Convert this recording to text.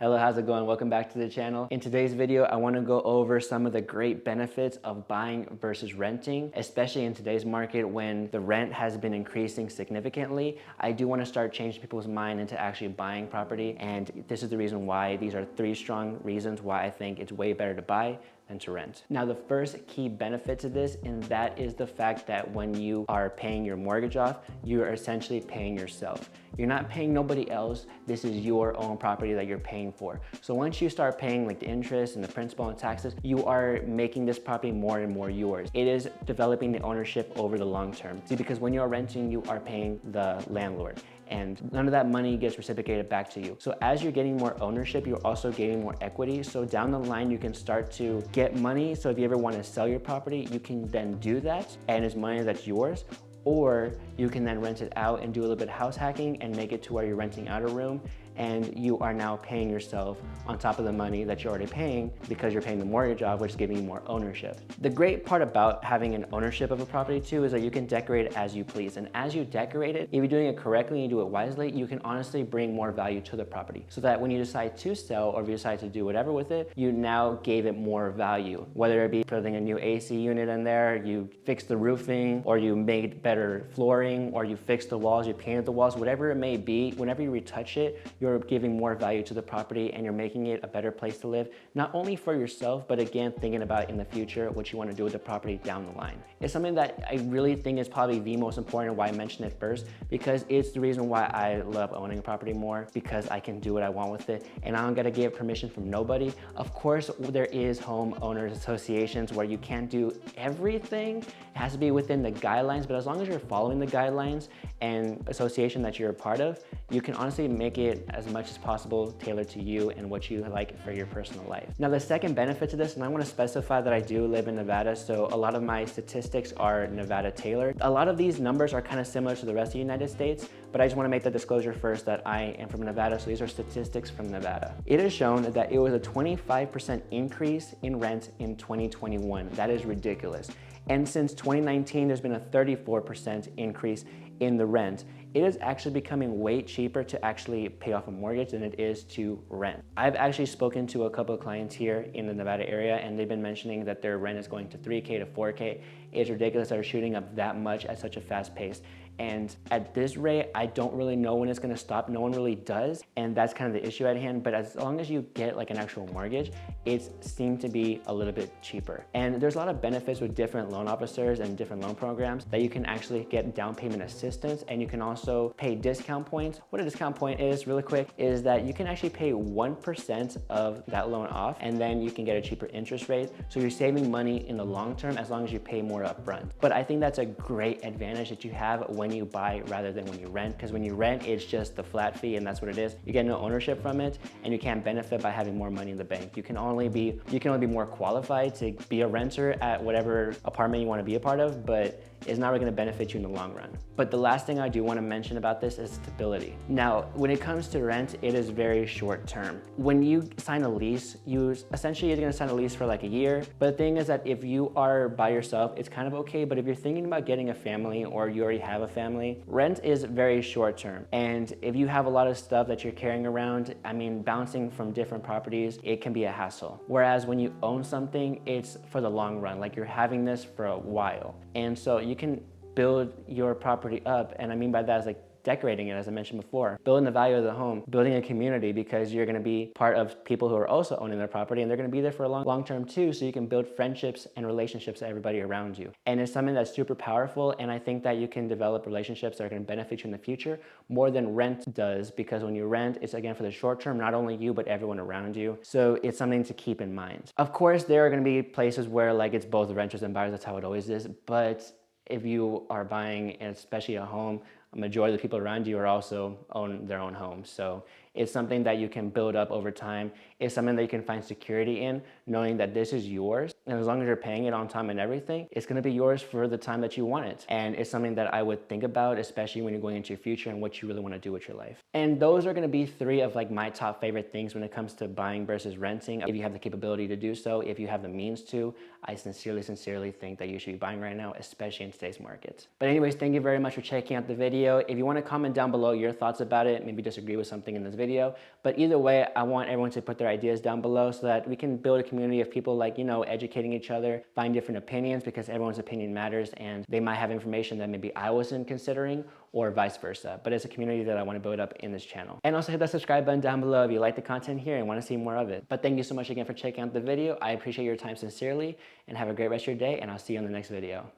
Hello, how's it going? Welcome back to the channel. In today's video, I want to go over some of the great benefits of buying versus renting, especially in today's market when the rent has been increasing significantly. I do want to start changing people's mind into actually buying property, and this is the reason why. These are 3 strong reasons why I think it's way better to buy than to rent. Now, the first key benefit to this, and that is the fact that when you are paying your mortgage off, you are essentially paying yourself. You're not paying nobody else. This is your own property that you're paying for. So once you start paying like the interest and the principal and taxes, you are making this property more and more yours. It is developing the ownership over the long term. See, because when you're renting, you are paying the landlord, and none of that money gets reciprocated back to you. So as you're getting more ownership, you're also gaining more equity. So down the line, you can start to get money. So if you ever want to sell your property, you can then do that, and it's money that's yours. Or you can then rent it out and do a little bit of house hacking and make it to where you're renting out a room, and you are now paying yourself on top of the money that you're already paying because you're paying the mortgage off, which is giving you more ownership. The great part about having an ownership of a property too is that you can decorate it as you please. And as you decorate it, if you're doing it correctly and you do it wisely, you can honestly bring more value to the property, so that when you decide to sell or if you decide to do whatever with it, you now gave it more value. Whether it be putting a new AC unit in there, you fixed the roofing, or you made better flooring, or you fixed the walls, you painted the walls, whatever it may be, whenever you retouch it, you're giving more value to the property and you're making it a better place to live, not only for yourself, but again, thinking about in the future what you want to do with the property down the line. It's something that I really think is probably the most important, and why I mentioned it first, because it's the reason why I love owning a property more, because I can do what I want with it and I don't gotta get permission from nobody. Of course, there is homeowners associations where you can't do everything. It has to be within the guidelines, but as long as you're following the guidelines and association that you're a part of, you can honestly make it as much as possible tailored to you and what you like for your personal life. Now, the second benefit to this, and I want to specify that I do live in Nevada, so a lot of my statistics are Nevada tailored. A lot of these numbers are kind of similar to the rest of the United States, but I just want to make the disclosure first that I am from Nevada, so these are statistics from Nevada. It is shown that it was a 25% increase in rent in 2021. That is ridiculous. And since 2019, there's been a 34% increase in the rent. It is actually becoming way cheaper to actually pay off a mortgage than it is to rent. I've actually spoken to a couple of clients here in the Nevada area, and they've been mentioning that their rent is going to 3K to 4K. It's ridiculous that they're shooting up that much at such a fast pace. And at this rate, I don't really know when it's gonna stop. No one really does. And that's kind of the issue at hand. But as long as you get like an actual mortgage, it seems to be a little bit cheaper. And there's a lot of benefits with different loan officers and different loan programs that you can actually get down payment assistance, and you can also pay discount points. What a discount point is, really quick, is that you can actually pay 1% of that loan off, and then you can get a cheaper interest rate. So you're saving money in the long term as long as you pay more upfront. But I think that's a great advantage that you have when you buy rather than when you rent, because when you rent, it's just the flat fee and that's what it is. You get no ownership from it, and you can't benefit by having more money in the bank. You can only be more qualified to be a renter at whatever apartment you want to be a part of, but it's not really going to benefit you in the long run. But the last thing I do want to mention about this is stability. Now, when it comes to rent, it is very short term. When you sign a lease, you're going to sign a lease for like a year. But the thing is that if you are by yourself, it's kind of okay. But if you're thinking about getting a family, or you already have a family, rent is very short term. And if you have a lot of stuff that you're carrying around, I mean, bouncing from different properties, it can be a hassle. Whereas when you own something, it's for the long run. Like, you're having this for a while. And so you can build your property up, and I mean by that is like decorating it, as I mentioned before, building the value of the home, building a community, because you're going to be part of people who are also owning their property, and they're going to be there for a long term too, so you can build friendships and relationships with everybody around you. And it's something that's super powerful, and I think that you can develop relationships that are going to benefit you in the future more than rent does, because when you rent, it's again for the short term, not only you, but everyone around you. So it's something to keep in mind. Of course, there are going to be places where like it's both renters and buyers, that's how it always is, but if you are buying, and especially a home, a majority of the people around you are also own their own homes. So it's something that you can build up over time. It's something that you can find security in, knowing that this is yours. And as long as you're paying it on time and everything, it's gonna be yours for the time that you want it. And it's something that I would think about, especially when you're going into your future and what you really wanna do with your life. And those are gonna be 3 of like my top favorite things when it comes to buying versus renting. If you have the capability to do so, if you have the means to, I sincerely think that you should be buying right now, especially in today's market. But anyways, thank you very much for checking out the video. If you wanna comment down below your thoughts about it, maybe disagree with something in this video, video. But either way, I want everyone to put their ideas down below so that we can build a community of people like, educating each other, find different opinions, because everyone's opinion matters and they might have information that maybe I wasn't considering, or vice versa. But it's a community that I want to build up in this channel. And also hit that subscribe button down below if you like the content here and want to see more of it. But thank you so much again for checking out the video. I appreciate your time sincerely, and have a great rest of your day, and I'll see you on the next video.